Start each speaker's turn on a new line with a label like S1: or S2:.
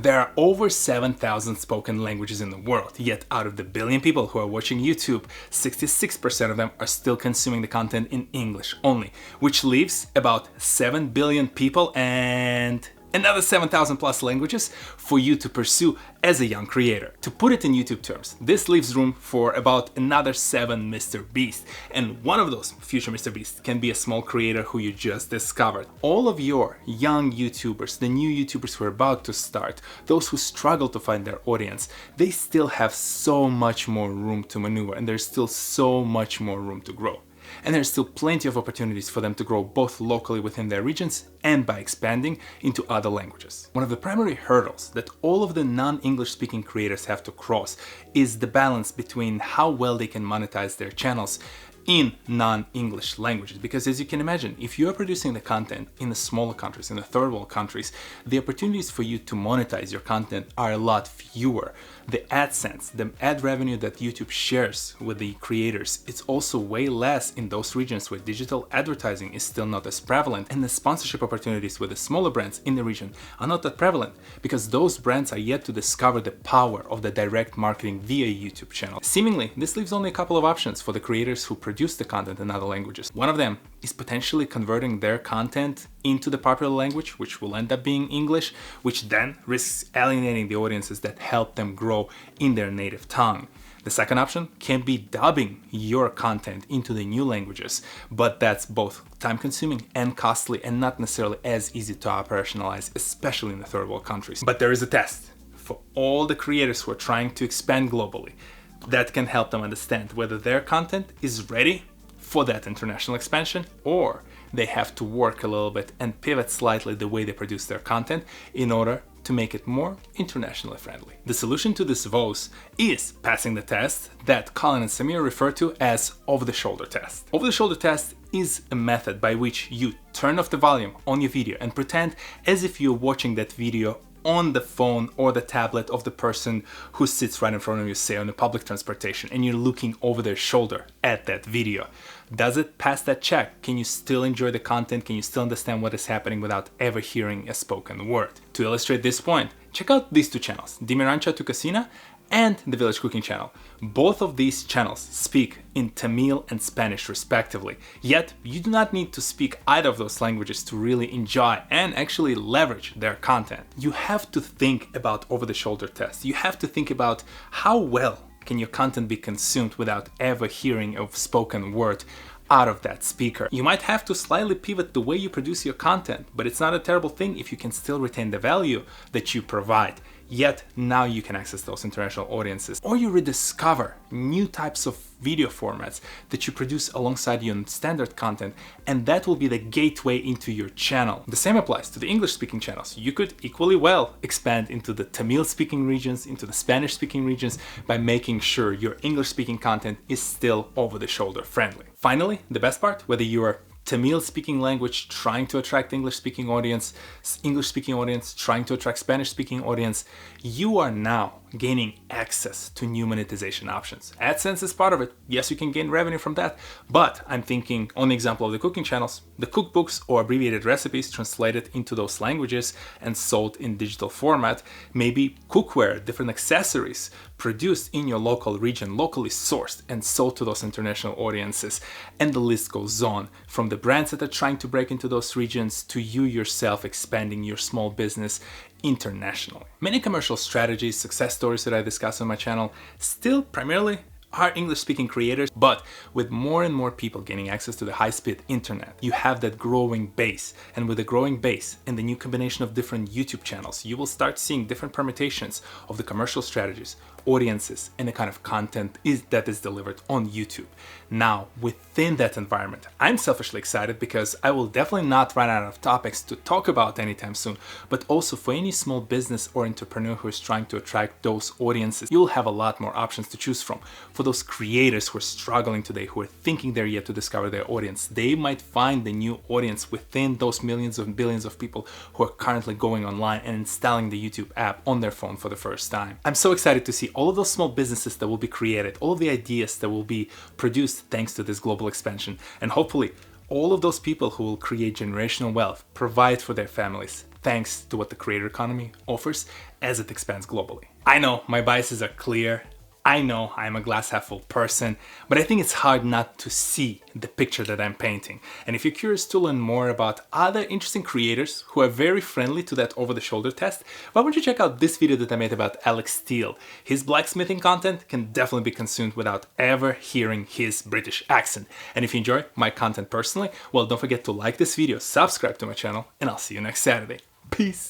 S1: There are over 7,000 spoken languages in the world, yet out of the billion people who are watching YouTube, 66% of them are still consuming the content in English only, which leaves about 7 billion people and another 7,000 plus languages for you to pursue as a young creator. To put it in YouTube terms, this leaves room for about another 7 MrBeast, and one of those future MrBeast can be a small creator who you just discovered. All of your young YouTubers, the new YouTubers who are about to start, those who struggle to find their audience, they still have so much more room to maneuver, and there's still so much more room to grow. And there's still plenty of opportunities for them to grow both locally within their regions and by expanding into other languages. One of the primary hurdles that all of the non-English speaking creators have to cross is the balance between how well they can monetize their channels in non-English languages. Because as you can imagine, if you are producing the content in the smaller countries, in the third world countries, the opportunities for you to monetize your content are a lot fewer. The AdSense, the ad revenue that YouTube shares with the creators, it's also way less in those regions where digital advertising is still not as prevalent, and the sponsorship opportunities with the smaller brands in the region are not that prevalent because those brands are yet to discover the power of the direct marketing via YouTube channel. Seemingly, this leaves only a couple of options for the creators who produce the content in other languages. One of them is potentially converting their content into the popular language, which will end up being English, which then risks alienating the audiences that help them grow in their native tongue. The second option can be dubbing your content into the new languages, but that's both time-consuming and costly and not necessarily as easy to operationalize, especially in the third world countries. But there is a test for all the creators who are trying to expand globally that can help them understand whether their content is ready for that international expansion, or they have to work a little bit and pivot slightly the way they produce their content in order to make it more internationally friendly. The solution to this woes is passing the test that Colin and Samir refer to as over-the-shoulder test. Over-the-shoulder test is a method by which you turn off the volume on your video and pretend as if you're watching that video on the phone or the tablet of the person who sits right in front of you, say on the public transportation, and you're looking over their shoulder at that video. Does it pass that check? Can you still enjoy the content? Can you still understand what is happening without ever hearing a spoken word? To illustrate this point, check out these two channels, Rancho, Tu Cocina, and the Village Cooking channel. Both of these channels speak in Tamil and Spanish respectively, yet you do not need to speak either of those languages to really enjoy and actually leverage their content. You have to think about over-the-shoulder tests. You have to think about how well can your content be consumed without ever hearing a spoken word out of that speaker. You might have to slightly pivot the way you produce your content, but it's not a terrible thing if you can still retain the value that you provide. Yet now you can access those international audiences, or you rediscover new types of video formats that you produce alongside your standard content, and that will be the gateway into your channel. The same applies to the English-speaking channels. You could equally well expand into the Tamil-speaking regions, into the Spanish-speaking regions by making sure your English-speaking content is still over-the-shoulder friendly. Finally, the best part, whether you are Tamil-speaking language trying to attract English-speaking audience, English-speaking audience trying to attract Spanish-speaking audience, you are now gaining access to new monetization options. AdSense is part of it. Yes, you can gain revenue from that, but I'm thinking on the example of the cooking channels, the cookbooks or abbreviated recipes translated into those languages and sold in digital format, maybe cookware, different accessories produced in your local region, locally sourced and sold to those international audiences, and the list goes on, from the brands that are trying to break into those regions to you yourself expanding your small business internationally. Many commercial strategies, success stories that I discuss on my channel still primarily are English-speaking creators, but with more and more people gaining access to the high-speed internet, you have that growing base. And with the growing base and the new combination of different YouTube channels, you will start seeing different permutations of the commercial strategies, audiences, and the kind of content that is delivered on YouTube. Now, within that environment, I'm selfishly excited because I will definitely not run out of topics to talk about anytime soon, but also for any small business or entrepreneur who is trying to attract those audiences, you'll have a lot more options to choose from. For those creators who are struggling today, who are thinking they're yet to discover their audience, they might find the new audience within those millions and billions of people who are currently going online and installing the YouTube app on their phone for the first time. I'm so excited to see all of those small businesses that will be created, all of the ideas that will be produced thanks to this global expansion, and hopefully all of those people who will create generational wealth, provide for their families, thanks to what the creator economy offers as it expands globally. I know my biases are clear. I know I'm a glass half full person, but I think it's hard not to see the picture that I'm painting. And if you're curious to learn more about other interesting creators who are very friendly to that over-the-shoulder test, why don't you check out this video that I made about Alex Steele. His blacksmithing content can definitely be consumed without ever hearing his British accent. And if you enjoy my content personally, well, don't forget to like this video, subscribe to my channel, and I'll see you next Saturday. Peace!